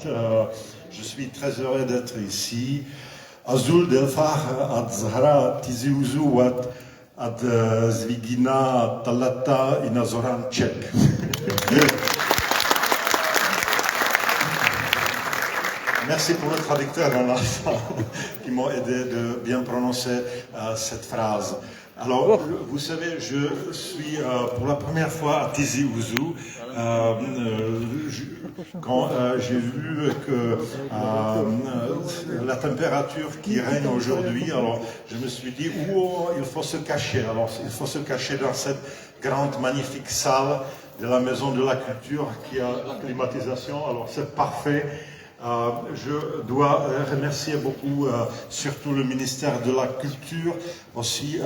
Je suis très heureux d'être ici. Azul Delfar ad Zahra Tizi Ouzou ad Zvigina Talata Inazoran Tchèque. Merci pour le traducteur qui m'ont aidé de bien prononcer cette phrase. Alors, vous savez, je suis pour la première fois à Tizi Ouzou. Quand j'ai vu que la température qui règne aujourd'hui, alors je me suis dit, il faut se cacher. Alors, il faut se cacher dans cette grande, magnifique salle de la Maison de la Culture qui a la climatisation. Alors, c'est parfait. Je dois remercier beaucoup, surtout le ministère de la Culture, aussi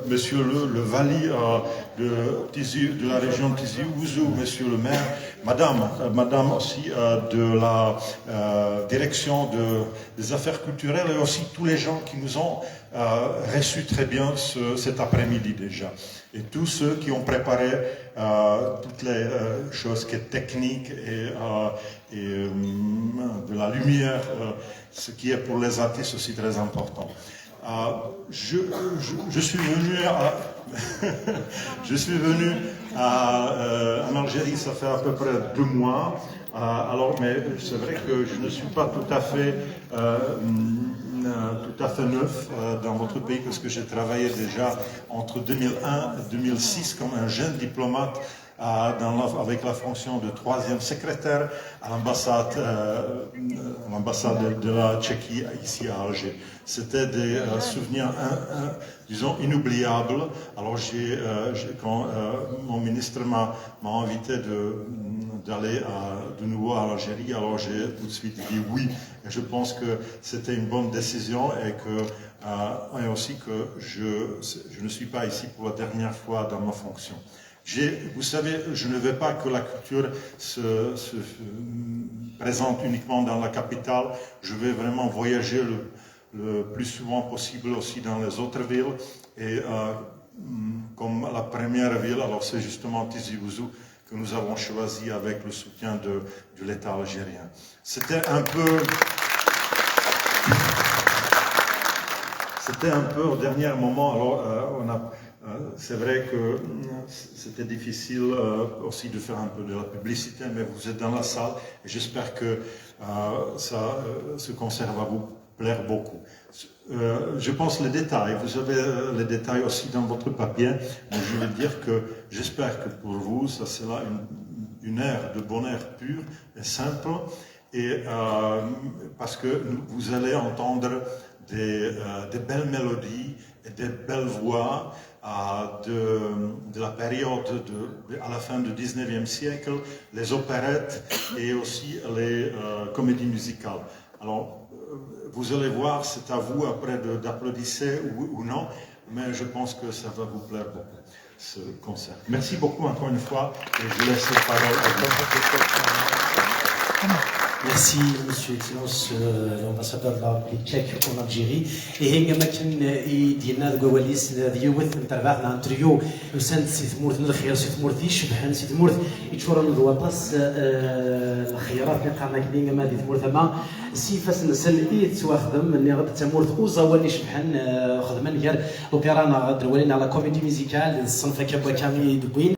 monsieur le Vali de la région de Tizi Ouzou, monsieur le maire, madame aussi de la direction des affaires culturelles et aussi tous les gens qui nous ont reçus très bien cet après-midi déjà. Et tous ceux qui ont préparé toutes les choses qui sont techniques et de la lumière, ce qui est pour les artistes aussi très important. Je suis venu en Algérie, ça fait à peu près 2 mois. Mais c'est vrai que je ne suis pas tout à fait neuf dans votre pays parce que j'ai travaillé déjà entre 2001 et 2006 comme un jeune diplomate avec la fonction de 3e secrétaire à l'ambassade de la Tchéquie ici à Alger. C'était des souvenirs, disons, inoubliables. Alors quand mon ministre m'a invité d'aller de nouveau à l'Algérie, alors j'ai tout de suite dit oui. Et je pense que c'était une bonne décision et aussi que je ne suis pas ici pour la dernière fois dans ma fonction. Vous savez, je ne veux pas que la culture se présente uniquement dans la capitale. Je vais vraiment voyager le plus souvent possible aussi dans les autres villes. Et comme la première ville, alors c'est justement Tizi Ouzou que nous avons choisi avec le soutien de l'État algérien. C'était un peu au dernier moment. Alors c'est vrai que c'était difficile aussi de faire un peu de la publicité, mais vous êtes dans la salle et j'espère que ce concert va vous plaire beaucoup. Je pense les détails, vous avez les détails aussi dans votre papier, mais je veux dire que j'espère que pour vous, ça sera une ère de bonheur pur et simple, et parce que vous allez entendre des belles mélodies et des belles voix de la période à la fin du 19e siècle, les opérettes et aussi les comédies musicales. Alors, vous allez voir, c'est à vous après d'applaudir ou non, mais je pense que ça va vous plaire beaucoup, ce concert. Merci beaucoup encore une fois, et je laisse la parole à vous. Merci, Monsieur Excellence, l'ambassadeur de la République tchèque en Algérie. Et هنا ما كان يدينا كواليس ديوث نتابعنا انتريو وسند سي ثمورت الخير سي ثمورت يشبحن سي ثمورت يتشور الواطاس الخيارات اللي قارنا كلينا ما دي ثمورت ما سي فاس نسل يتواخدم اللي غد تمورت اوزاواني شبحن خدمن غير اوبيرانا غد ولينا على كوميدي ميوزيكال الصنف كابا كامي دوين